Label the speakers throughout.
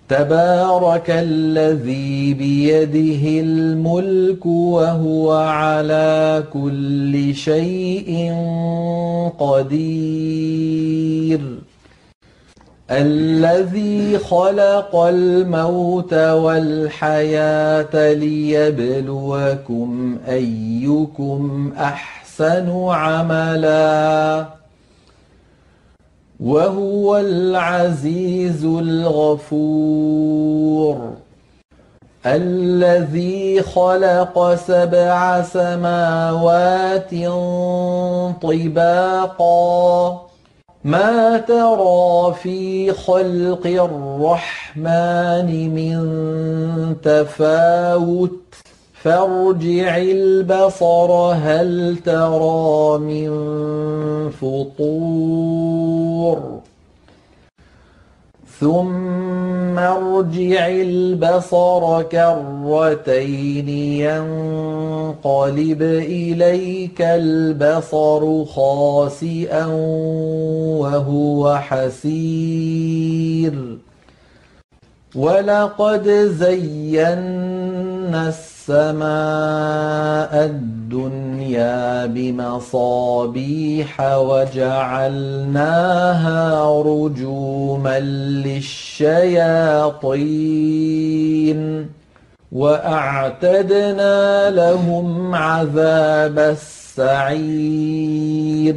Speaker 1: تبارك الذي بيده الملك وهو على كل شيء قدير الذي خلق الموت والحياة ليبلوكم أيكم أحسن عملا وهو العزيز الغفور الذي خلق 7 سماوات طباقا ما ترى في خلق الرحمن من تفاوت فارجع البصر هل ترى من فطور ثم ارجع البصر كرتين ينقلب إليك البصر خاسئا وهو حسير ولقد زينا السماء الدنيا بمصابيح وجعلناها رجوما للشياطين وأعتدنا لهم عذاب السعير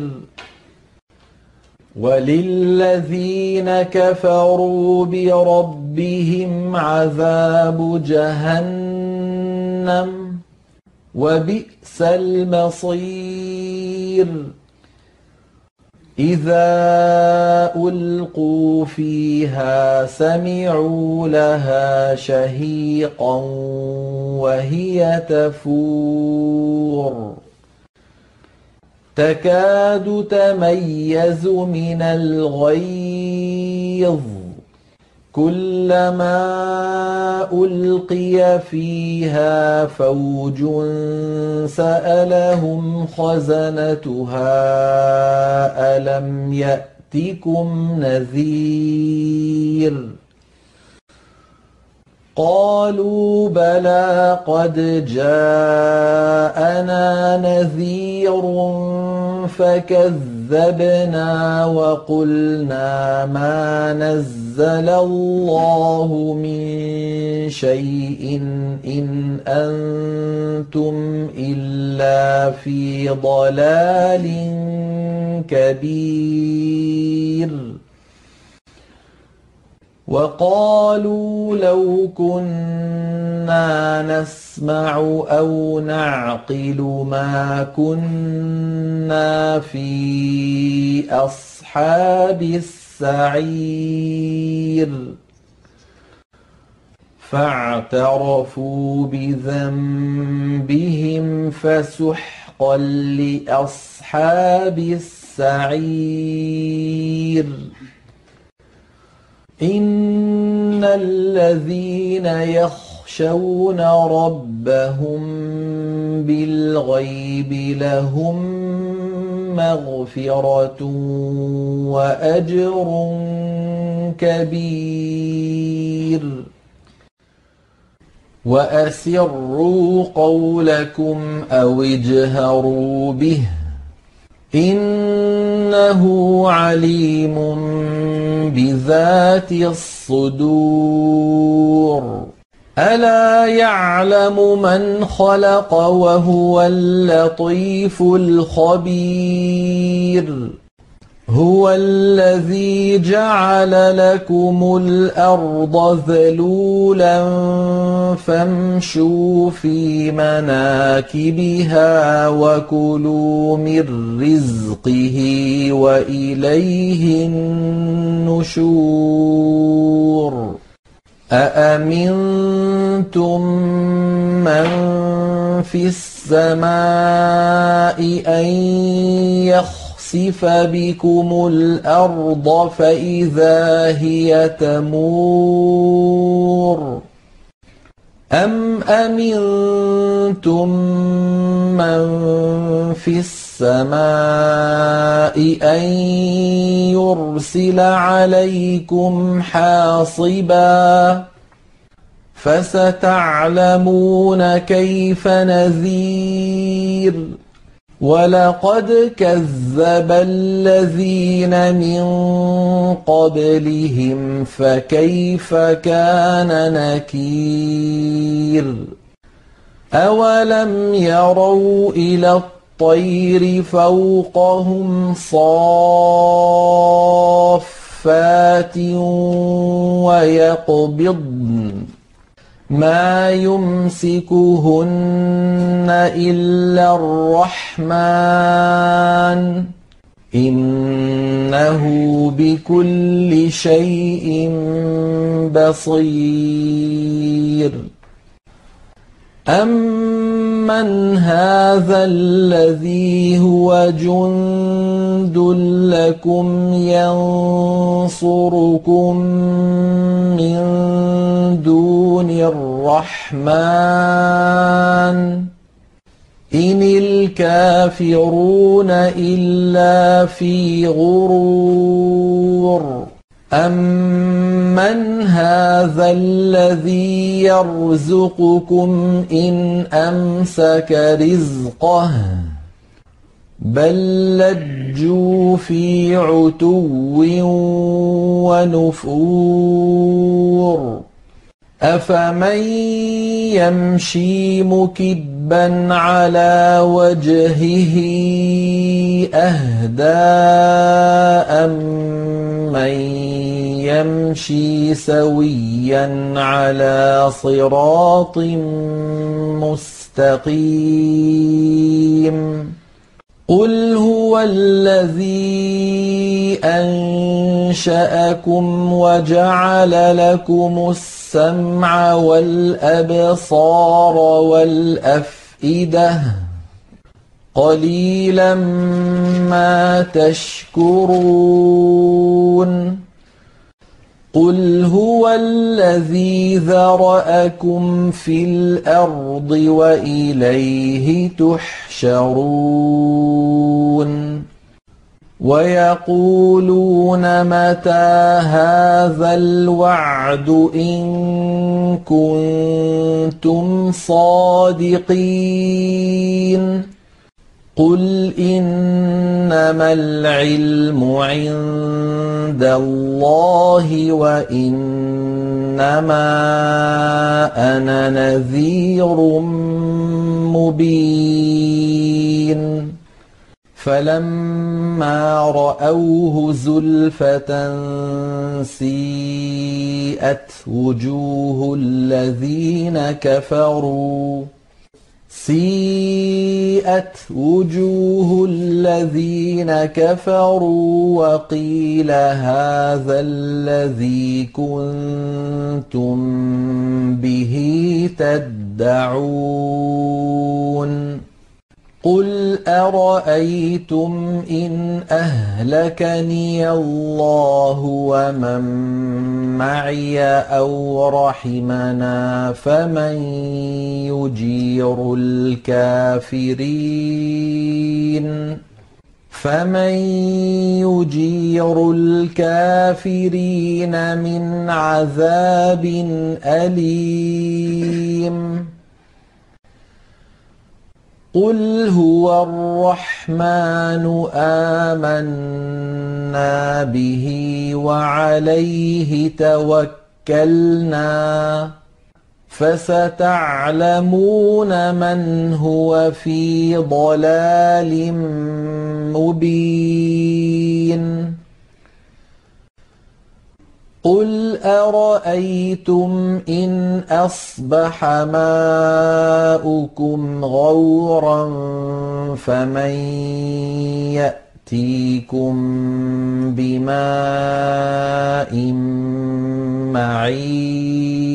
Speaker 1: وللذين كفروا بربهم عذاب جهنم وبئس المصير إذا ألقوا فيها سمعوا لها شهيقا وهي تفور تكاد تميز من الغيظ كلما ألقي فيها فوج سألهم خزنتها ألم يأتكم نذير قالوا بلى قد جاءنا نذير فكذبنا وقلنا ما نزل الله من شيء إن أنتم إلا في ضلال كبير وقالوا لو كنا نسمع أو نعقل ما كنا في أصحاب السعير فاعترفوا بذنبهم فسحقا لأصحاب السعير إن الذين يخشون ربهم بالغيب لهم مغفرة وأجر كبير وأسروا قولكم أو اجهروا به إنه عليم بذات الصدور ألا يعلم من خلق وهو اللطيف الخبير هو الذي جعل لكم الأرض ذلولا فامشوا في مناكبها وكلوا من رزقه وإليه النشور أأمنتم من في السماء أن يخسف بكم الأرض فإذا هي تمور أَمْ أَمِنتُم مَّن فِي السَّمَاءِ أَن يُرْسِلَ عَلَيْكُمْ حَاصِبًا فَسَتَعْلَمُونَ كَيْفَ نَذِيرِ وَلَقَدْ كَذَّبَ الَّذِينَ مِن قَبْلِهِمْ فَكَيْفَ كَانَ نَكِيرِ أَوَلَمْ يَرَوْا إِلَى الطَّيْرِ فَوْقَهُمْ صَافَّاتٍ وَيَقْبِضْنَ مَا يُمْسِكُهُنَّ إِلَّا الرَّحْمَنُ إِنَّهُ بِكُلِّ شَيْءٍ بَصِيرٌ أَمَّنْ هَٰذَا الَّذِي هُوَ جُندٌ لَّكُمْ يَنصُرُكُم مِّن دُونِ الرَّحْمَٰنِ إِنِ الْكَافِرُونَ إِلَّا فِي غُرُورٍ أَمَّنْ هَٰذَا الَّذِي يَرْزُقُكُمْ إِنْ أَمْسَكَ رِزْقَهُ بَل لَّجُّوا فِي عُتُوٍّ وَنُفُورٍ أَفَمَن يَمْشِي مُكِبًّا عَلَىٰ وَجْهِهِ أَهْدَىٰ أَمَّن يَمْشِي سَوِيًّا عَلَىٰ صِرَاطٍ مُّسْتَقِيمٍ قُلْ هُوَ الَّذِي أَنشَأَكُمْ وَجَعَلَ لَكُمُ السَّمْعَ وَالْأَبْصَارَ وَالْأَفْئِدَةَ قَلِيلًا مَّا تَشْكُرُونَ قُلْ هُوَ الَّذِي ذَرَأَكُمْ فِي الْأَرْضِ وَإِلَيْهِ تُحْشَرُونَ وَيَقُولُونَ مَتَىٰ هَٰذَا الْوَعْدُ إِن كُنتُمْ صَادِقِينَ قُلْ إِنَّمَا الْعِلْمُ عِندَ اللَّهِ وَإِنَّمَا أَنَا نَذِيرٌ مُّبِينٌ فَلَمَّا رَأَوْهُ زُلْفَةً سِيئَتْ وُجُوهُ الَّذِينَ كَفَرُوا وَقِيلَ هَٰذَا الَّذِي كُنتُم بِهِ تَدَّعُونَ قُلْ أَرَأَيْتُمْ إِنْ أَهْلَكَنِيَ اللَّهُ وَمَن مَّعِيَ أَوْ رَحِمَنَا فَمَن يُجِيرُ الْكَافِرِينَ مِنْ عَذَابٍ أَلِيمٍ قُلْ هُوَ الرَّحْمَٰنُ آمَنَّا بِهِ وَعَلَيْهِ تَوَكَّلْنَا فَسَتَعْلَمُونَ مَنْ هُوَ فِي ضَلَالٍ مُّبِينٍ قُلْ أَرَأَيْتُمْ إِنْ أَصْبَحَ مَاؤُكُمْ غَوْرًا فَمَن يَأْتِيكُم بِمَاءٍ مَّعِينٍ